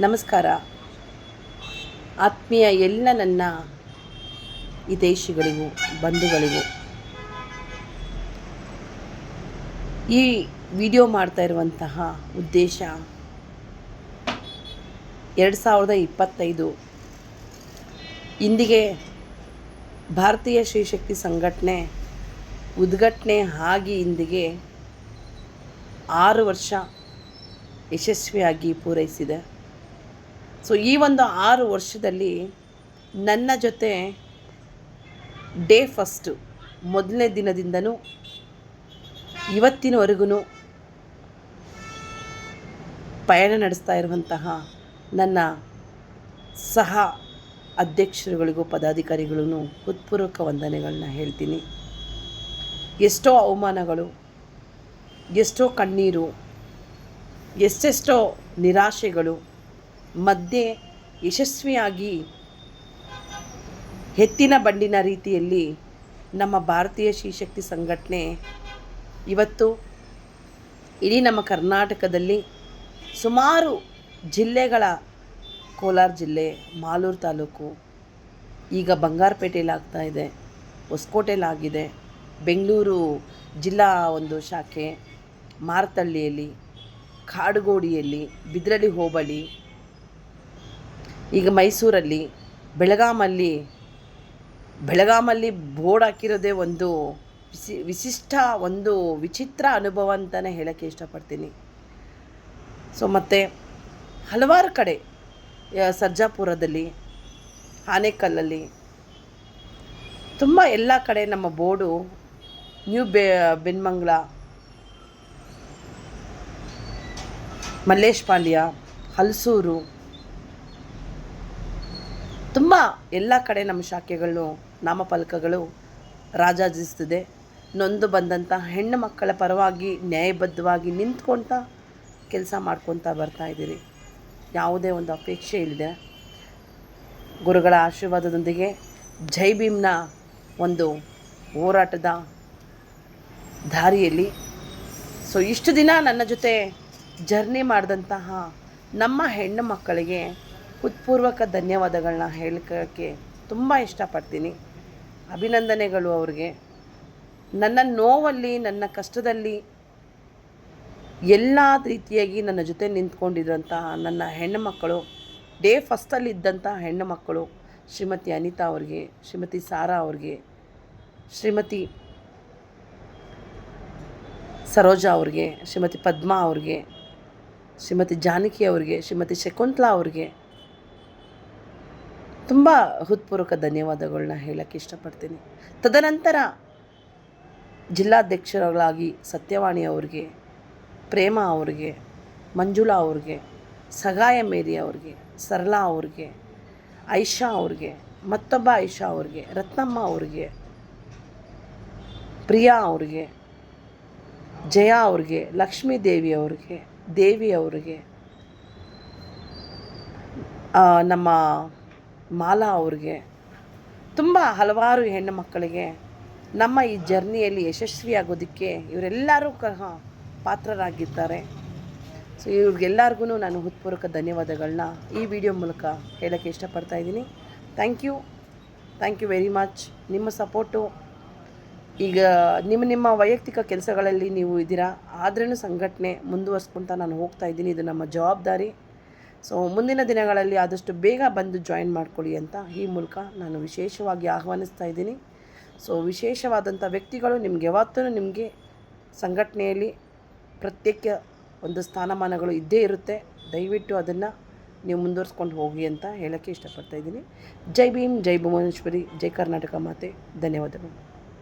ನಮಸ್ಕಾರ. ಆತ್ಮೀಯ ಎಲ್ಲ ನನ್ನ ಹಿತೈಷಿಗಳಿಗೂ ಬಂಧುಗಳಿಗೂ ಈ ವಿಡಿಯೋ ಮಾಡ್ತಾ ಇರುವಂತಹ ಉದ್ದೇಶ 2025 ಇಂದಿಗೆ ಭಾರತೀಯ ಶ್ರೀಶಕ್ತಿ ಸಂಘಟನೆ ಉದ್ಘಾಟನೆ ಆಗಿ ಇಂದಿಗೆ 6 ವರ್ಷ ಯಶಸ್ವಿಯಾಗಿ ಪೂರೈಸಿದೆ. ಸೊ ಈ ಒಂದು 6 ವರ್ಷದಲ್ಲಿ ನನ್ನ ಜೊತೆ ಡೇ ಫಸ್ಟು ಮೊದಲನೇ ದಿನದಿಂದನೂ ಇವತ್ತಿನವರೆಗೂ ಪಯಣ ನಡೆಸ್ತಾ ಇರುವಂತಹ ನನ್ನ ಸಹ ಅಧ್ಯಕ್ಷರುಗಳಿಗೂ ಪದಾಧಿಕಾರಿಗಳಿಗೂ ಹೃತ್ಪೂರ್ವಕ ವಂದನೆಗಳನ್ನ ಹೇಳ್ತೀನಿ. ಎಷ್ಟೋ ಅವಮಾನಗಳು, ಎಷ್ಟೋ ಕಣ್ಣೀರು, ಎಷ್ಟೆಷ್ಟೋ ನಿರಾಶೆಗಳು ಮಧ್ಯೆ ಯಶಸ್ವಿಯಾಗಿ ಎತ್ತಿನ ಬಂಡಿನ ರೀತಿಯಲ್ಲಿ ನಮ್ಮ ಭಾರತೀಯ ಶ್ರೀಶಕ್ತಿ ಸಂಘಟನೆ ಇವತ್ತು ಇಡೀ ನಮ್ಮ ಕರ್ನಾಟಕದಲ್ಲಿ ಸುಮಾರು ಜಿಲ್ಲೆಗಳ ಕೋಲಾರ ಜಿಲ್ಲೆ, ಮಾಲೂರು ತಾಲೂಕು, ಈಗ ಬಂಗಾರಪೇಟೆಯಲ್ಲಿ ಆಗ್ತಾಯಿದೆ, ಹೊಸಕೋಟೆಯಲ್ಲಾಗಿದೆ, ಬೆಂಗಳೂರು ಜಿಲ್ಲಾ ಒಂದು ಶಾಖೆ, ಮಾರತಳ್ಳಿಯಲ್ಲಿ, ಕಾಡುಗೋಡಿಯಲ್ಲಿ, ಬಿದ್ರಳ್ಳಿ ಹೋಬಳಿ, ಈಗ ಮೈಸೂರಲ್ಲಿ, ಬೆಳಗಾಮಲ್ಲಿ ಬೋರ್ಡ್ ಹಾಕಿರೋದೇ ಒಂದು ವಿಶಿಷ್ಟ ಒಂದು ವಿಚಿತ್ರ ಅನುಭವ ಅಂತಲೇ ಹೇಳೋಕ್ಕೆ ಇಷ್ಟಪಡ್ತೀನಿ. ಸೊ ಮತ್ತು ಹಲವಾರು ಕಡೆ ಸರ್ಜಾಪುರದಲ್ಲಿ, ಆನೇಕಲ್ಲಲ್ಲಿ, ತುಂಬ ಎಲ್ಲ ಕಡೆ ನಮ್ಮ ಬೋರ್ಡು ನ್ಯೂ ಬೆನ್ಮಂಗ್ಲ, ಮಲ್ಲೇಶ್ ಪಾಳ್ಯ, ಹಲಸೂರು, ತುಂಬ ಎಲ್ಲ ಕಡೆ ನಮ್ಮ ಶಾಖೆಗಳು ನಾಮಫಲಕಗಳು ರಾಜಾಜಿಸ್ತಿದೆ. ನೊಂದು ಬಂದಂಥ ಹೆಣ್ಣು ಮಕ್ಕಳ ಪರವಾಗಿ ನ್ಯಾಯಬದ್ಧವಾಗಿ ನಿಂತ್ಕೊಳ್ತಾ ಕೆಲಸ ಮಾಡ್ಕೊತಾ ಬರ್ತಾಯಿದ್ದೀರಿ. ಯಾವುದೇ ಒಂದು ಅಪೇಕ್ಷೆ ಇಲ್ಲದೆ ಗುರುಗಳ ಆಶೀರ್ವಾದದೊಂದಿಗೆ ಜೈ ಭೀಮ್ನ ಒಂದು ಹೋರಾಟದ ದಾರಿಯಲ್ಲಿ ಸೊ ಇಷ್ಟು ದಿನ ನನ್ನ ಜೊತೆ ಜರ್ನಿ ಮಾಡಿದಂತಹ ನಮ್ಮ ಹೆಣ್ಣು ಮಕ್ಕಳಿಗೆ ಹೃತ್ಪೂರ್ವಕ ಧನ್ಯವಾದಗಳನ್ನ ಹೇಳೋಕ್ಕೆ ತುಂಬ ಇಷ್ಟಪಡ್ತೀನಿ. ಅಭಿನಂದನೆಗಳು ಅವ್ರಿಗೆ. ನನ್ನ ನೋವಲ್ಲಿ, ನನ್ನ ಕಷ್ಟದಲ್ಲಿ ಎಲ್ಲ ರೀತಿಯಾಗಿ ನನ್ನ ಜೊತೆ ನಿಂತ್ಕೊಂಡಿದ್ದಂತಹ ನನ್ನ ಹೆಣ್ಣು ಮಕ್ಕಳು, ಡೇ ಫಸ್ಟಲ್ಲಿ ಇದ್ದಂಥ ಹೆಣ್ಣು ಮಕ್ಕಳು, ಶ್ರೀಮತಿ ಅನಿತಾ ಅವ್ರಿಗೆ, ಶ್ರೀಮತಿ ಸಾರಾ ಅವ್ರಿಗೆ, ಶ್ರೀಮತಿ ಸರೋಜಾ ಅವ್ರಿಗೆ, ಶ್ರೀಮತಿ ಪದ್ಮಾ ಅವ್ರಿಗೆ, ಶ್ರೀಮತಿ ಜಾನಕಿ ಅವ್ರಿಗೆ, ಶ್ರೀಮತಿ ಶಕುಂತಲಾ ಅವ್ರಿಗೆ ತುಂಬ ಹೃತ್ಪೂರ್ವಕ ಧನ್ಯವಾದಗಳನ್ನ ಹೇಳೋಕ್ಕೆ ಇಷ್ಟಪಡ್ತೀನಿ. ತದನಂತರ ಜಿಲ್ಲಾಧ್ಯಕ್ಷರುಗಳಾಗಿ ಸತ್ಯವಾಣಿ ಅವ್ರಿಗೆ, ಪ್ರೇಮಾ ಅವ್ರಿಗೆ, ಮಂಜುಳಾ ಅವ್ರಿಗೆ, ಸಗಾಯ ಮೇರಿ ಅವ್ರಿಗೆ, ಸರಳಾ ಅವ್ರಿಗೆ, ಐಷಾ ಅವ್ರಿಗೆ, ಮತ್ತೊಬ್ಬ ಐಷಾ ಅವ್ರಿಗೆ, ರತ್ನಮ್ಮ ಅವ್ರಿಗೆ, ಪ್ರಿಯಾ ಅವ್ರಿಗೆ, ಜಯಾ ಅವ್ರಿಗೆ, ಲಕ್ಷ್ಮೀ ದೇವಿ ಅವ್ರಿಗೆ, ದೇವಿ ಅವ್ರಿಗೆ, ನಮ್ಮ ಮಾಲಾ ಅವ್ರಿಗೆ, ತುಂಬ ಹಲವಾರು ಹೆಣ್ಣು ಮಕ್ಕಳಿಗೆ ನಮ್ಮ ಈ ಜರ್ನಿಯಲ್ಲಿ ಯಶಸ್ವಿಯಾಗೋದಕ್ಕೆ ಇವರೆಲ್ಲರೂ ಪಾತ್ರರಾಗಿದ್ದಾರೆ. ಸೊ ಇವ್ರಿಗೆಲ್ಲರಿಗೂ ನಾನು ಹೃತ್ಪೂರ್ವಕ ಧನ್ಯವಾದಗಳನ್ನ ಈ ವಿಡಿಯೋ ಮೂಲಕ ಹೇಳೋಕ್ಕೆ ಇಷ್ಟಪಡ್ತಾ ಇದ್ದೀನಿ. Thank you very much. ನಿಮ್ಮ ಸಪೋರ್ಟು ಈಗ ನಿಮ್ಮ ವೈಯಕ್ತಿಕ ಕೆಲಸಗಳಲ್ಲಿ ನೀವು ಇದ್ದೀರಾ, ಆದ್ರೂ ಸಂಘಟನೆ ಮುಂದುವರ್ಸ್ಕೊಳ್ತಾ ನಾನು ಹೋಗ್ತಾ ಇದ್ದೀನಿ. ಇದು ನಮ್ಮ ಜವಾಬ್ದಾರಿ. ಸೊ ಮುಂದಿನ ದಿನಗಳಲ್ಲಿ ಆದಷ್ಟು ಬೇಗ ಬಂದು ಜಾಯಿನ್ ಮಾಡ್ಕೊಳ್ಳಿ ಅಂತ ಈ ಮೂಲಕ ನಾನು ವಿಶೇಷವಾಗಿ ಆಹ್ವಾನಿಸ್ತಾ ಇದ್ದೀನಿ. ಸೊ ವಿಶೇಷವಾದಂಥ ವ್ಯಕ್ತಿಗಳು ನಿಮಗೆ ಯಾವತ್ತೂ ನಿಮಗೆ ಸಂಘಟನೆಯಲ್ಲಿ ಪ್ರತ್ಯೇಕ ಒಂದು ಸ್ಥಾನಮಾನಗಳು ಇದ್ದೇ ಇರುತ್ತೆ. ದಯವಿಟ್ಟು ಅದನ್ನು ನೀವು ಮುಂದುವರಿಸ್ಕೊಂಡು ಹೋಗಿ ಅಂತ ಹೇಳೋಕ್ಕೆ ಇಷ್ಟಪಡ್ತಾ ಇದ್ದೀನಿ. ಜೈ ಭೀಮ್, ಜೈ ಭುವನೇಶ್ವರಿ, ಜೈ ಕರ್ನಾಟಕ ಮಾತೆ. ಧನ್ಯವಾದಗಳು.